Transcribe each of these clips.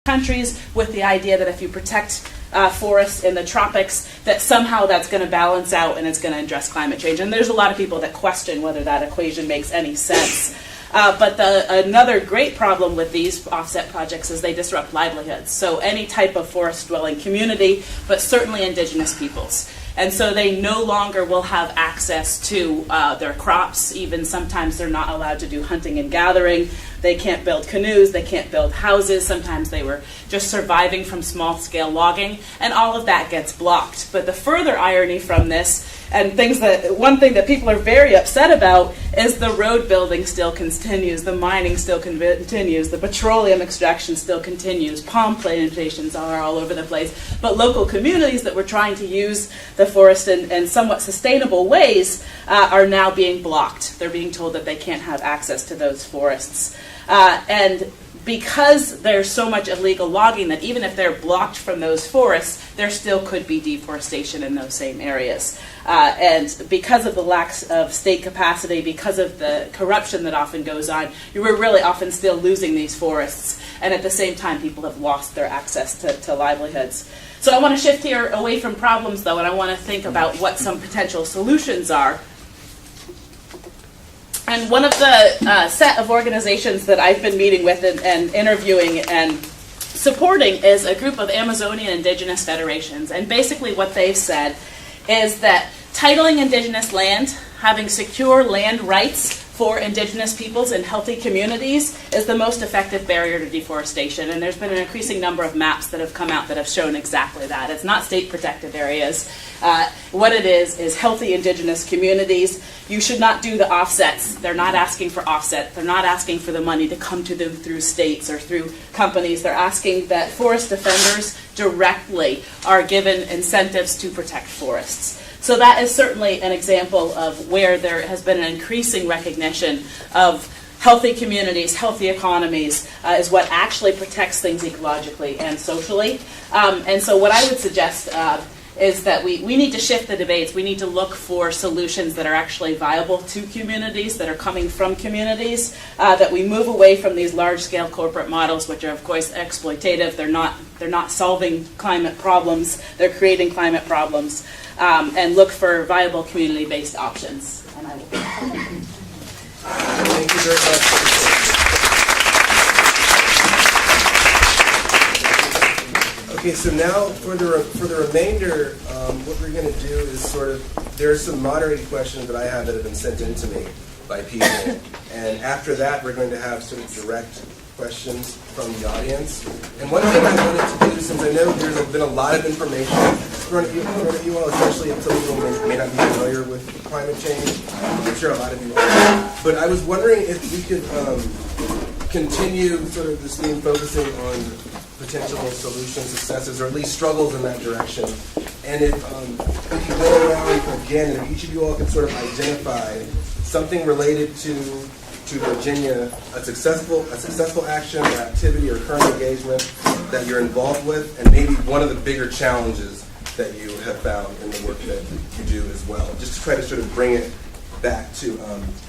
countries with the idea that if you protect forests in the tropics, that somehow that's going to balance out and it's going to address climate change. And there's a lot of people that question whether that equation makes any sense. But another great problem with these offset projects is they disrupt livelihoods. So any type of forest-dwelling community, but certainly indigenous peoples. And so they no longer will have access to their crops. Even sometimes they're not allowed to do hunting and gathering. They can't build canoes. They can't build houses. Sometimes they were just surviving from small-scale logging. And all of that gets blocked. But the further irony from this, and one thing that people are very upset about, is the road building still continues, the mining still continues, the petroleum extraction still continues, palm plantations are all over the place, but local communities that were trying to use the forest in somewhat sustainable ways are now being blocked. They're being told that they can't have access to those forests. And because there's so much illegal logging that even if they're blocked from those forests, there still could be deforestation in those same areas. And because of the lack of state capacity, because of the corruption that often goes on, you were really often still losing these forests. And at the same time, people have lost their access to livelihoods. So I want to shift here away from problems, though, and I want to think about what some potential solutions are. And one of the set of organizations that I've been meeting with and interviewing and supporting is a group of Amazonian indigenous federations. And basically what they've said is that titling indigenous land, having secure land rights for indigenous peoples in healthy communities is the most effective barrier to deforestation. And there's been an increasing number of maps that have come out that have shown exactly that. It's not state protected areas. What it is healthy indigenous communities. You should not do the offsets. They're not asking for offset. They're not asking for the money to come to them through states or through companies. They're asking that forest defenders directly are given incentives to protect forests. So that is certainly an example of where there has been an increasing recognition of healthy communities, healthy economies, is what actually protects things ecologically and socially. And so what I would suggest is that we need to shift the debates. We need to look for solutions that are actually viable to communities, that are coming from communities, that we move away from these large-scale corporate models, which are, of course, exploitative. They're not solving climate problems. They're creating climate problems. And look for viable community-based options. And I will. Thank you very much. Okay, so now for the remainder, what we're going to do is there are some moderated questions that I have that have been sent in to me by people, and after that we're going to have sort of direct questions from the audience. And one thing I wanted to do, since I know there's been a lot of information for you all, especially if some people may not be familiar with climate change, I'm sure a lot of you are, but I was wondering if we could continue sort of this theme focusing on potential solutions, successes, or at least struggles in that direction. And if we could go around again, and if each of you all could sort of identify something related to Virginia, a successful action or activity or current engagement that you're involved with, and maybe one of the bigger challenges that you have found in the work that you do as well, just to try to sort of bring it back to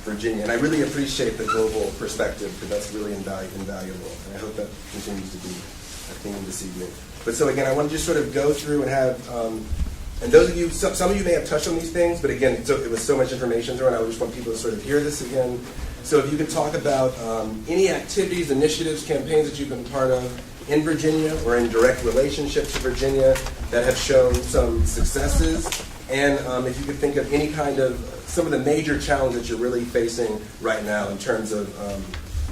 Virginia. And I really appreciate the global perspective, because that's really invaluable, and I hope that continues to be a theme this evening. But so again, I want to just sort of go through and have, and those of you, some of you may have touched on these things, but again, it was so much information there, and I just want people to sort of hear this again. So if you could talk about any activities, initiatives, campaigns that you've been part of in Virginia or in direct relationship to Virginia that have shown some successes, and if you could think of any kind of, some of the major challenges that you're really facing right now in terms of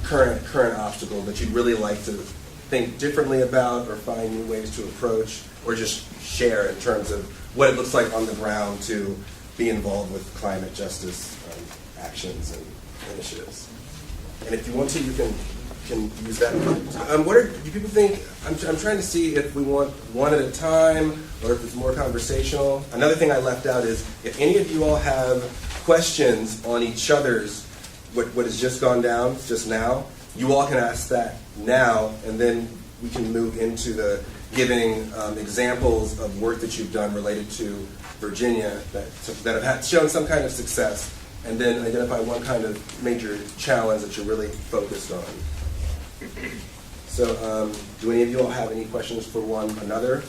current obstacles that you'd really like to think differently about or find new ways to approach, or just share in terms of what it looks like on the ground to be involved with climate justice actions and initiatives. And if you want to, you can use that. Do people think, I'm trying to see if we want one at a time or if it's more conversational. Another thing I left out is if any of you all have questions on each other's, what has just gone down just now, you all can ask that now, and then we can move into the giving examples of work that you've done related to Virginia that have shown some kind of success, and then identify one kind of major challenge that you're really focused on. So, do any of you all have any questions for one another?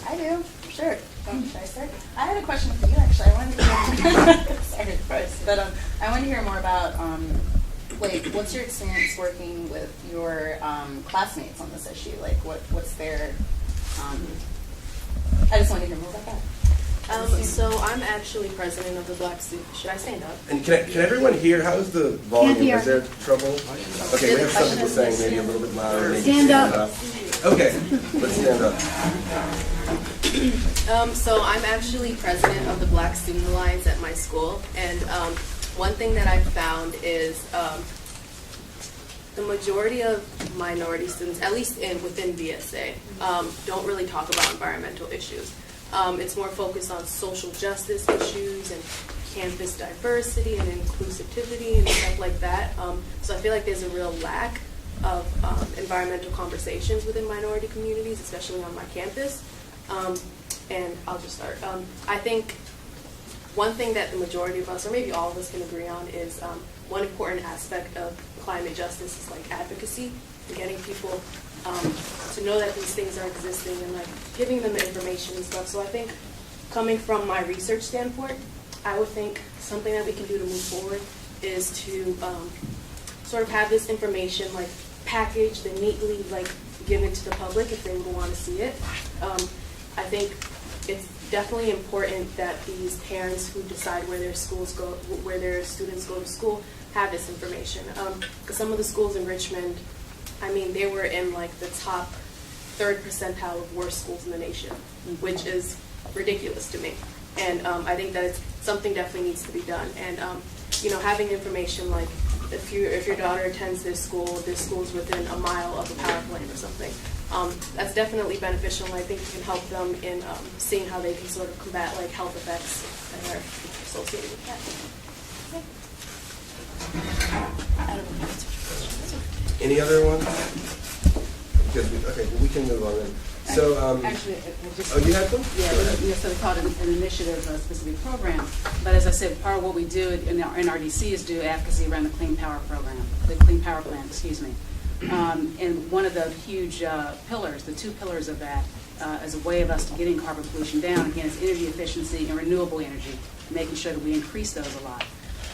I do, sure. Should I start? I had a question for you, actually. I wanted to hear sorry, first, but I wanted to hear more about what's your experience working with your classmates on this issue? Like, what's their? I just want to hear more about that. So I'm actually president of the Black Student. Should I stand up? And can everyone hear? How's the volume? Can't hear. Is there trouble? Okay, we have some people saying maybe a little bit louder. Maybe Stand up. Okay, let's stand up. So I'm actually president of the Black Student Alliance at my school, and one thing that I've found is the majority of minority students, at least within VSA, don't really talk about environmental issues. It's more focused on social justice issues and campus diversity and inclusivity and stuff like that. So I feel like there's a real lack of environmental conversations within minority communities, especially on my campus. And I'll just start. I think one thing that the majority of us, or maybe all of us, can agree on is one important aspect of climate justice is like advocacy and getting people to know that these things are existing and like giving them the information and stuff. So I think coming from my research standpoint, I would think something that we can do to move forward is to sort of have this information like packaged and neatly like given to the public if they would want to see it. I think it's definitely important that these parents who decide where their schools go, where their students go to school, have this information. Because some of the schools in Richmond, I mean, they were in like the top 3rd percentile of worst schools in the nation, which is ridiculous to me. And I think that it's something definitely needs to be done. And you know, having information like if your daughter attends this school's within a mile of a power plant or something. That's definitely beneficial, and I think it can help them in seeing how they can sort of combat like health effects that are associated with that. Any other ones? Because we can move on then. So, Actually, I just, oh, you had one? yeah, Go ahead. so we call it an initiative, a specific program. But as I said, part of what we do in our NRDC is do advocacy around the Clean Power program, the Clean Power Plan, excuse me. And one of the huge pillars, the 2 pillars of that, as a way of us getting carbon pollution down, again, is energy efficiency and renewable energy, making sure that we increase those a lot.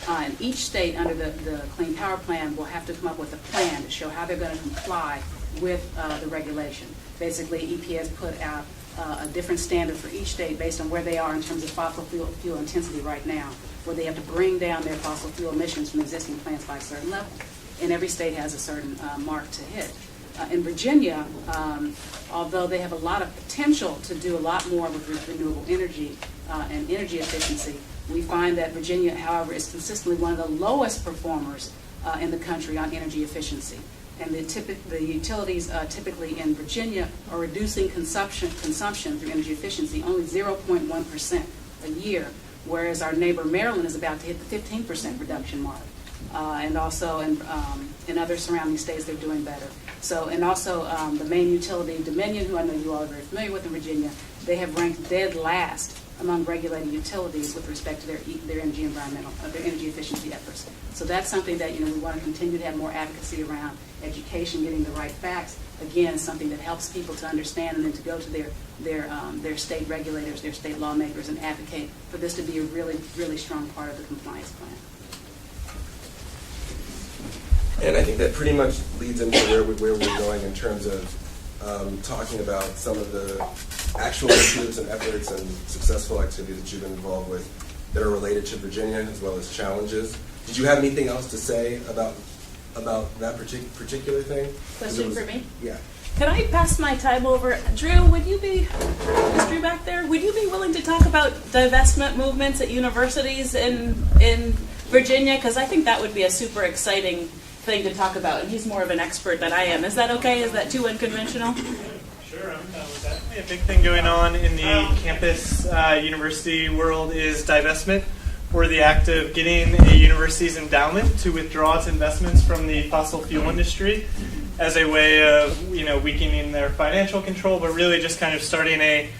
And each state under the Clean Power Plan will have to come up with a plan to show how they're going to comply with the regulation. Basically, EPA has put out a different standard for each state based on where they are in terms of fossil fuel intensity right now, where they have to bring down their fossil fuel emissions from existing plants by a certain level. And every state has a certain mark to hit. In Virginia, although they have a lot of potential to do a lot more with renewable energy and energy efficiency, we find that Virginia, however, is consistently one of the lowest performers in the country on energy efficiency. And the utilities typically in Virginia are reducing consumption through energy efficiency only 0.1% a year, whereas our neighbor Maryland is about to hit the 15% reduction mark. And also in other surrounding states, they're doing better. So, and also the main utility, Dominion, who I know you all are very familiar with in Virginia, they have ranked dead last among regulated utilities with respect to their energy efficiency efforts. So that's something that we want to continue to have more advocacy around. Education, getting the right facts, again, is something that helps people to understand and then to go to their state regulators, their state lawmakers, and advocate for this to be a really, really strong part of the compliance plan. And I think that pretty much leads into where we're going in terms of talking about some of the actual initiatives and efforts and successful activities that you've been involved with that are related to Virginia as well as challenges. Did you have anything else to say about that particular thing? Question for me? Yeah. Can I pass my time over? Drew, would you be, is Drew back there? Would you be willing to talk about divestment movements at universities in Virginia? Because I think that would be a super exciting thing to talk about, and he's more of an expert than I am. Is that okay? Is that too unconventional? Sure, I'm done with that. A big thing going on in the campus university world is divestment, or the act of getting a university's endowment to withdraw its investments from the fossil fuel industry as a way of weakening their financial control, but really just kind of starting a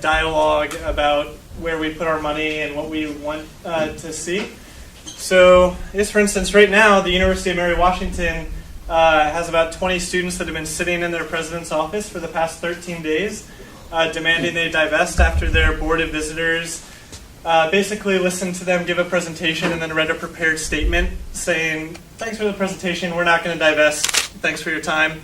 dialogue about where we put our money and what we want to see. So, for instance, right now, the University of Mary Washington has about 20 students that have been sitting in their president's office for the past 13 days, demanding they divest after their board of visitors basically listened to them give a presentation and then read a prepared statement saying, thanks for the presentation, we're not going to divest, thanks for your time,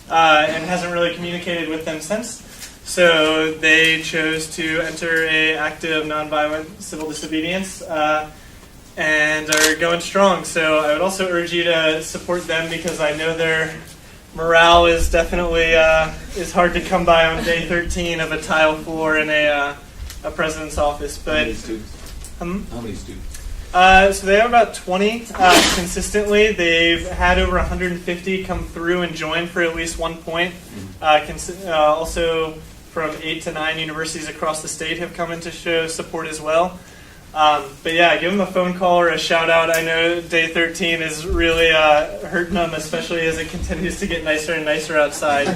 and hasn't really communicated with them since. So they chose to enter a active nonviolent civil disobedience and are going strong. So I would also urge you to support them because I know their morale is definitely is hard to come by on day 13 of a tile floor in a president's office. But how many students? How many students? So they have about 20 consistently. They've had over 150 come through and join for at least one point. Also from 8 to 9 universities across the state have come in to show support as well. But yeah, give them a phone call or a shout out. I know day 13 is really hurting them, especially as it continues to get nicer and nicer outside.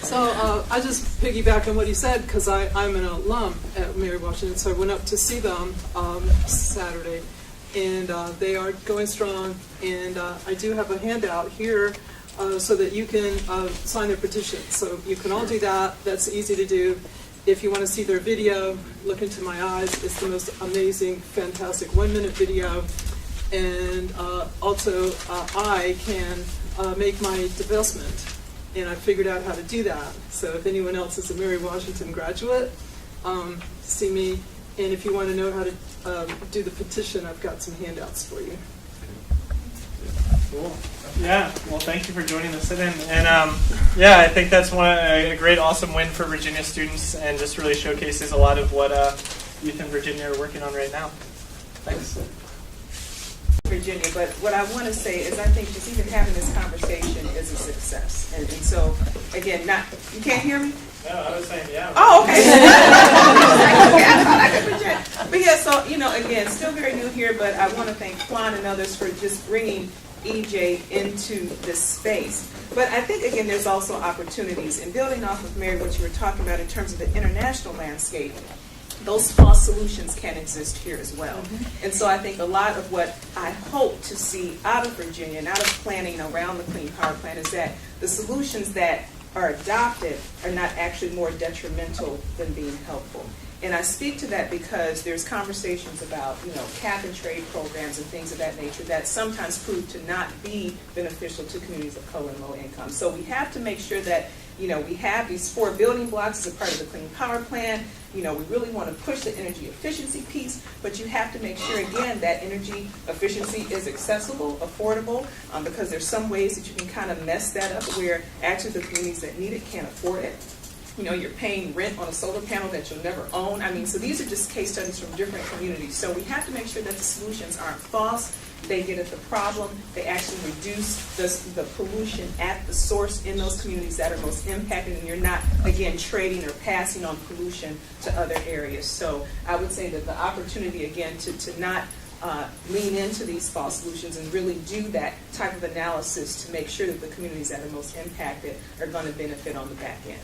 So I just piggyback on what he said because I'm an alum at Mary Washington, so I went up to see them Saturday, and they are going strong. And I do have a handout here so that you can sign their petition. So you can all do that. That's easy to do. If you want to see their video, look into my eyes. It's the most amazing, fantastic 1-minute video. And also, I can make my divestment. And I figured out how to do that. So if anyone else is a Mary Washington graduate, see me. And if you want to know how to do the petition, I've got some handouts for you. Cool. Yeah. Well, thank you for joining the sit-in. And yeah, I think that's a great, awesome win for Virginia students, and just really showcases a lot of what youth in Virginia are working on right now. Thanks. Virginia, but what I want to say is I think just even having this conversation is a success. And so, again, you can't hear me? No, I was saying, yeah. Oh, okay. Okay, I thought I could project. But yeah, so, again, still very new here, but I want to thank Quan and others for just bringing EJ into this space. But I think, again, there's also opportunities. And building off of, Mary, what you were talking about in terms of the international landscape, those false solutions can exist here as well. Mm-hmm. And so I think a lot of what I hope to see out of Virginia and out of planning around the Clean Power Plan is that the solutions that are adopted are not actually more detrimental than being helpful. And I speak to that because there's conversations about, cap and trade programs and things of that nature that sometimes prove to not be beneficial to communities of color and low income. So we have to make sure that, we have these 4 building blocks as a part of the Clean Power Plan. We really want to push the energy efficiency piece, but you have to make sure, again, that energy efficiency is accessible, affordable, because there's some ways that you can kind of mess that up where actually the communities that need it can't afford it. You're paying rent on a solar panel that you'll never own. So these are just case studies from different communities. So we have to make sure that the solutions aren't false. They get at the problem. They actually reduce the pollution at the source in those communities that are most impacted, and you're not, again, trading or passing on pollution to other areas. So I would say that the opportunity, again, to not lean into these false solutions and really do that type of analysis to make sure that the communities that are most impacted are going to benefit on the back end.